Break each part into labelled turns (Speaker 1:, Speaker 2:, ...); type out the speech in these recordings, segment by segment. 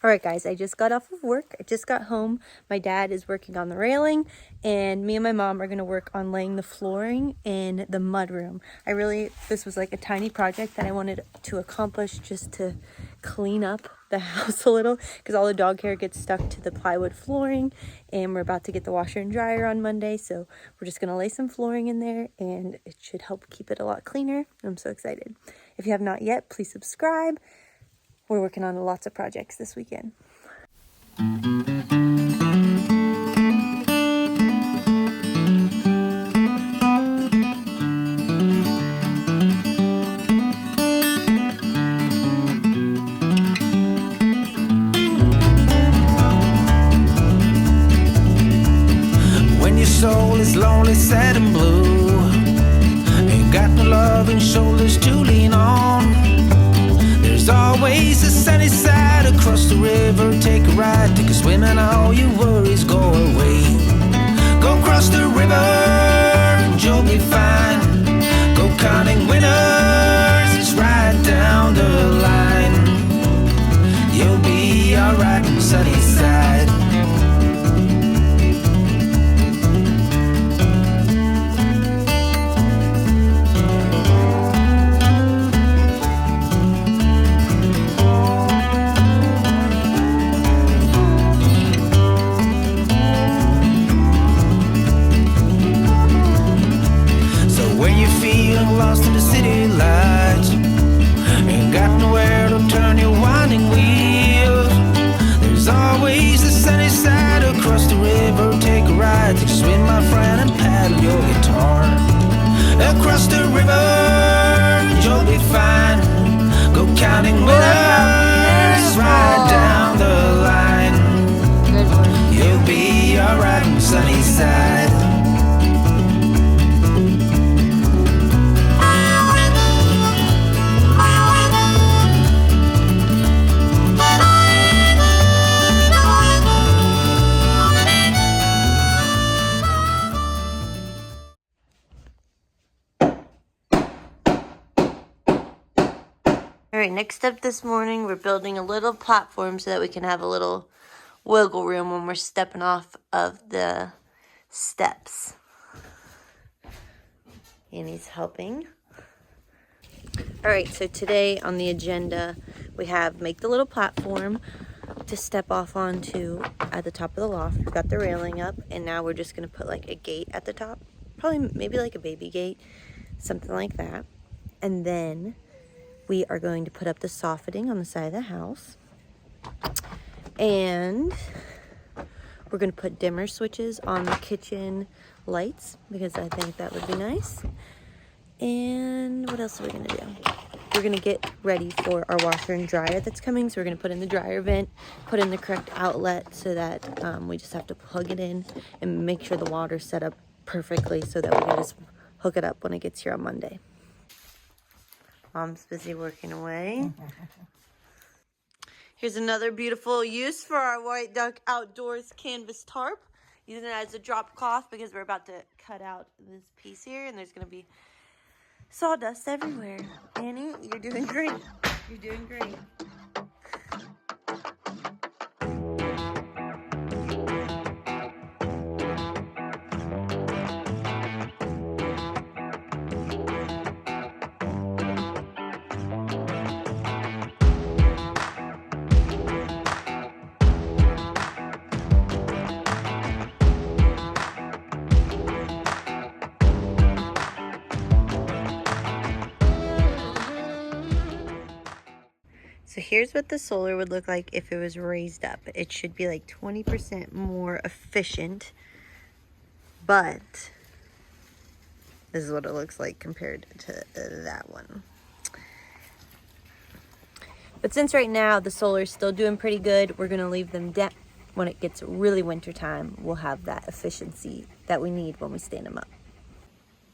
Speaker 1: All right, guys, I just got off of work. I just got home. My dad is working on the railing, and me and my mom are going to work on laying the flooring in the mudroom. This was like a tiny project that I wanted to accomplish just to clean up the house a little because all the dog hair gets stuck to the plywood flooring, and we're about to get the washer and dryer on Monday, so we're just going to lay some flooring in there, and it should help keep it a lot cleaner. I'm so excited. If you have not yet, please subscribe. We're working on lots of projects this weekend.
Speaker 2: When your soul is lonely, sad and blue, ain't got no love and shoulders to lean on, there's always a sunny side across the river. Take a ride, take a swim, and all your worries go away. Go cross the river and you'll be fine. Go counting winners, it's right down the line. You'll be alright on the sunny side. Lost in the city lights, ain't got nowhere to turn your winding wheels. There's always the sunny side across the river. Take a ride, take a swim, my friend, and paddle your guitar. Across the river, you'll be fine. Go counting winners right down the line. You'll be alright on the sunny side.
Speaker 1: Alright, next up this morning, we're building a little platform so that we can have a little wiggle room when we're stepping off of the steps. And he's helping. Alright, so today on the agenda, we have make the little platform to step off onto at the top of the loft. We've got the railing up, and now we're just going to put like a gate at the top. Probably maybe like a baby gate, something like that. And then we are going to put up the soffitting on the side of the house. And we're going to put dimmer switches on the kitchen lights because I think that would be nice. And what else are we going to do? We're going to get ready for our washer and dryer that's coming. So we're going to put in the dryer vent, put in the correct outlet so that we just have to plug it in and make sure the water's set up perfectly so that we can just hook it up when it gets here on Monday. Mom's busy working away. Here's another beautiful use for our White Duck Outdoors canvas tarp. Using it as a drop cloth because we're about to cut out this piece here and there's going to be sawdust everywhere. Annie, you're doing great. You're doing great. So here's what the solar would look like if it was raised up. It should be like 20% more efficient, but this is what it looks like compared to that one. But since right now the solar is still doing pretty good, we're gonna leave them down. When it gets really winter time, we'll have that efficiency that we need when we stand them up.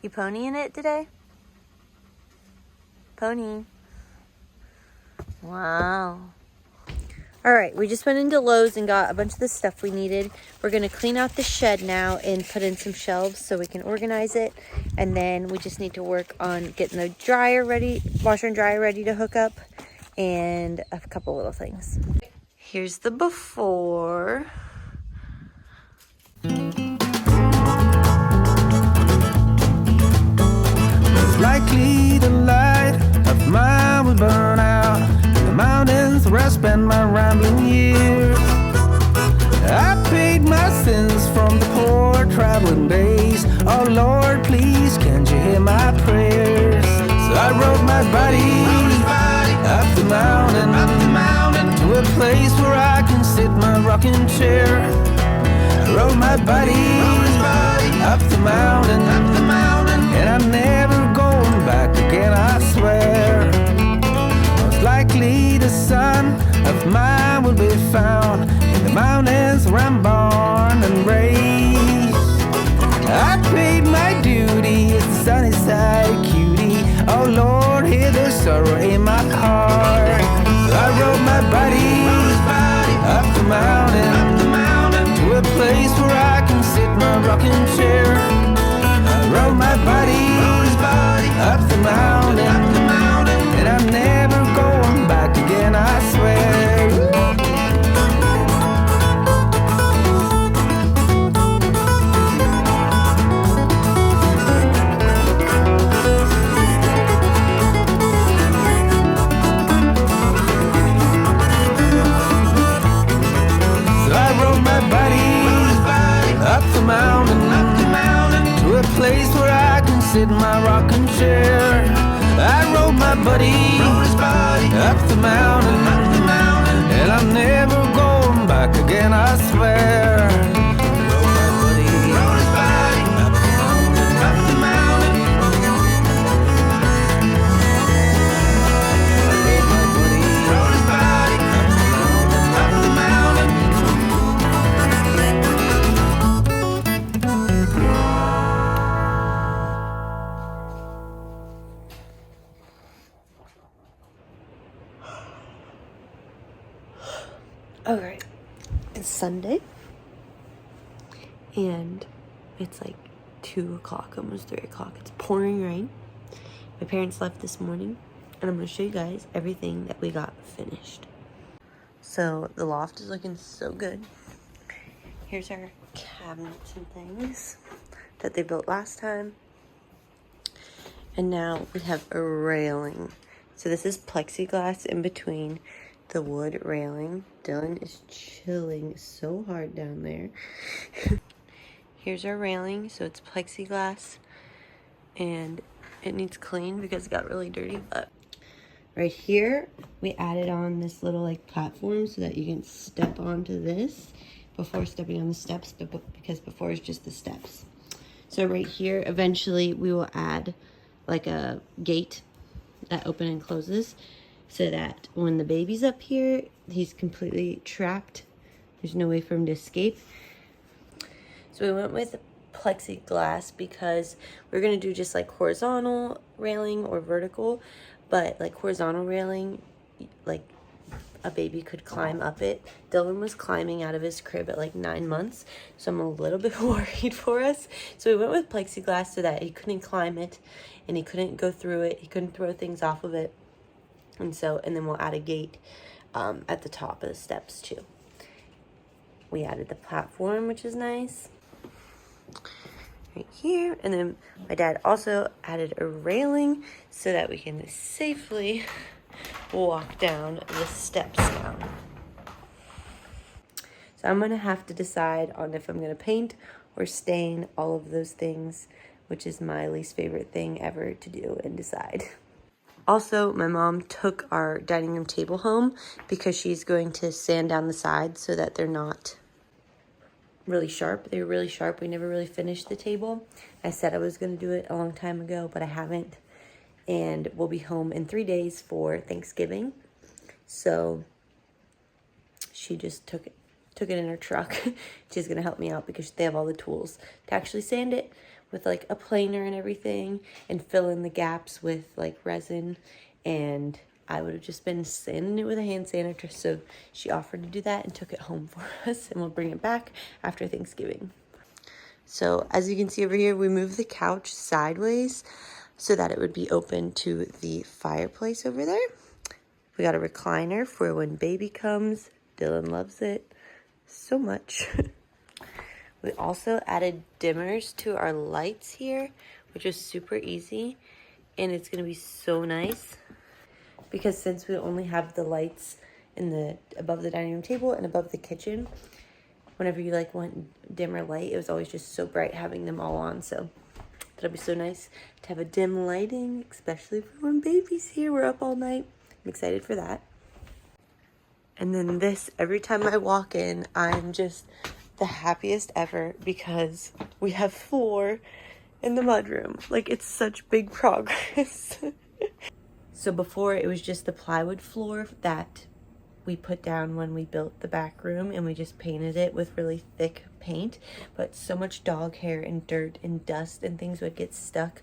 Speaker 1: You ponying it today? Pony. Wow. All right, we just went into Lowe's and got a bunch of the stuff we needed. We're going to clean out the shed now and put in some shelves so we can organize it. And then we just need to work on getting the dryer ready, washer and dryer ready to hook up, and a couple little things. Here's the before.
Speaker 2: Likely the light of mine will burn out in the mountains where I spend my rambling years. I paid my sins from the poor traveling days. Oh Lord, please, can't you hear my prayers? So I rode my body up the mountain to a place where I can sit my rocking chair. I rode my body up the mountain, and I'm never going back again, I swear. Most likely the son of mine will be found in the mountains where I'm born and raised. I paid my duty as the sunny side cutie. Oh Lord, hear the sorrow in my heart. So I rode my body up the mountain to a place where I can sit my rocking chair. I rode my body up the mountain, and I'm never going back again, I swear. So I rode my body up the mountain to a place where I can sit in my rocking chair. I rode my buddy up the mountain, and I'm never going back again, I swear. Rode my buddy up the mountain. I rode my buddy up the mountain.
Speaker 1: Alright, it's Sunday, and it's like 2 o'clock, almost 3 o'clock. It's pouring rain. My parents left this morning, and I'm going to show you guys everything that we got finished. So the loft is looking so good. Here's our cabinets and things that they built last time. And now we have a railing. So this is plexiglass in between the wood railing. Dylan is chilling so hard down there. Here's our railing. So it's plexiglass, and it needs clean because it got really dirty. But right here, we added on this little like platform so that you can step onto this before stepping on the steps, because before it's just the steps. So right here, eventually we will add like a gate that opens and closes, so that when the baby's up here, he's completely trapped. There's no way for him to escape. So we went with plexiglass because we're gonna do just like horizontal railing or vertical, but like horizontal railing, like a baby could climb up it. Dylan was climbing out of his crib at like 9 months, so I'm a little bit worried for us. So we went with plexiglass so that he couldn't climb it, and he couldn't go through it, he couldn't throw things off of it. And then we'll add a gate at the top of the steps too. We added the platform, which is nice, right here. And then my dad also added a railing so that we can safely walk down the steps now. So I'm gonna have to decide on if I'm gonna paint or stain all of those things, which is my least favorite thing ever to do and decide. Also, my mom took our dining room table home because she's going to sand down the sides so that they're not really sharp. They were really sharp. We never really finished the table. I said I was going to do it a long time ago, but I haven't. And we'll be home in 3 days for Thanksgiving. So she just took it in her truck. She's going to help me out because they have all the tools to actually sand it with like a planer and everything, and fill in the gaps with like resin. And I would have just been sanding it with a hand sanitizer. So she offered to do that and took it home for us, and we'll bring it back after Thanksgiving. So as you can see over here, we moved the couch sideways so that it would be open to the fireplace over there. We got a recliner for when baby comes Dylan loves it so much. We also added dimmers to our lights here, which is super easy, and it's gonna be so nice because since we only have the lights in the above the dining room table and above the kitchen, whenever you like want dimmer light, it was always just so bright having them all on. So that'll be so nice to have a dim lighting, especially for when baby's here. We're up all night. I'm excited for that. And then this, every time I walk in, I'm just the happiest ever because we have floor in the mudroom. Like, it's such big progress. So before, it was just the plywood floor that we put down when we built the back room, and we just painted it with really thick paint, but so much dog hair and dirt and dust and things would get stuck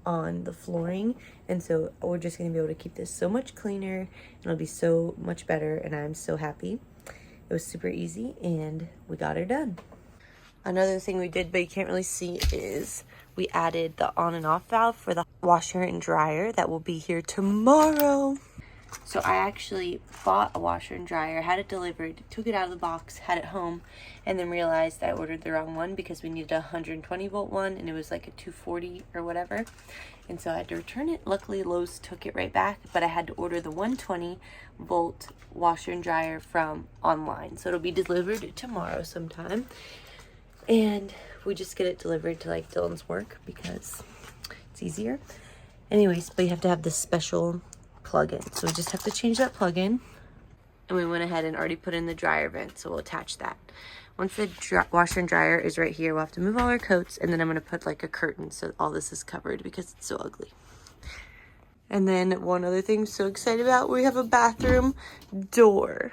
Speaker 1: on the flooring, and so we're just going to be able to keep this so much cleaner, and it'll be so much better, and I'm so happy. It was super easy, and we got her done. Another thing we did, but you can't really see, is we added the on and off valve for the washer and dryer that will be here tomorrow. So I actually bought a washer and dryer, had it delivered, took it out of the box, had it home, and then realized I ordered the wrong one because we needed a 120 volt one and it was like a 240 or whatever. And so I had to return it. Luckily Lowe's took it right back, but I had to order the 120 volt washer and dryer from online. So it'll be delivered tomorrow sometime. And we just get it delivered to like Dylan's work because it's easier. Anyways, but you have to have this special plug-in, so we just have to change that plug-in, and we went ahead and already put in the dryer vent, so we'll attach that. Once the washer and dryer is right here, we'll have to move all our coats, and then I'm going to put like a curtain so all this is covered because it's so ugly. And then one other thing I'm so excited about, we have a bathroom door.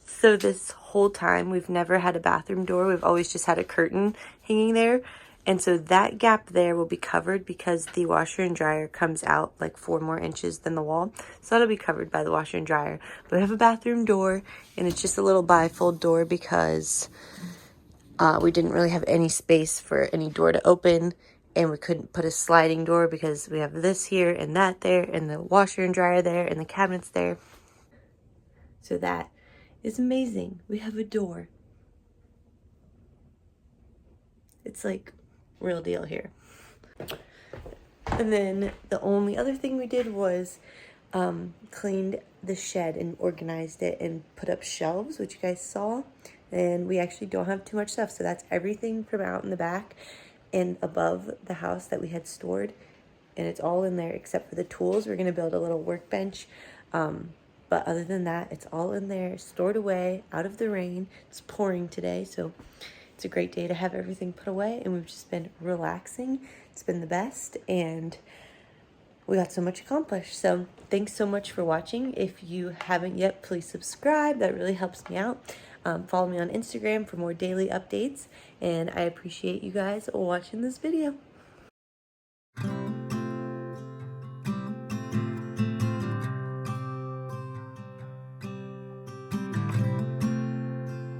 Speaker 1: So this whole time we've never had a bathroom door, we've always just had a curtain hanging there. And so that gap there will be covered because the washer and dryer comes out like 4 more inches than the wall. So that'll be covered by the washer and dryer. But I have a bathroom door, and it's just a little bifold door because we didn't really have any space for any door to open. And we couldn't put a sliding door because we have this here and that there and the washer and dryer there and the cabinets there. So that is amazing. We have a door. It's like real deal here. And then the only other thing we did was cleaned the shed and organized it and put up shelves, which you guys saw. And we actually don't have too much stuff, so that's everything from out in the back and above the house that we had stored, and it's all in there except for the tools. We're going to build a little workbench, but other than that, it's all in there, stored away, out of the rain. It's pouring today, so it's a great day to have everything put away, and we've just been relaxing. It's been the best, and we got so much accomplished. So thanks so much for watching. If you haven't yet, please subscribe. That really helps me out. Follow me on Instagram for more daily updates, and I appreciate you guys watching this video.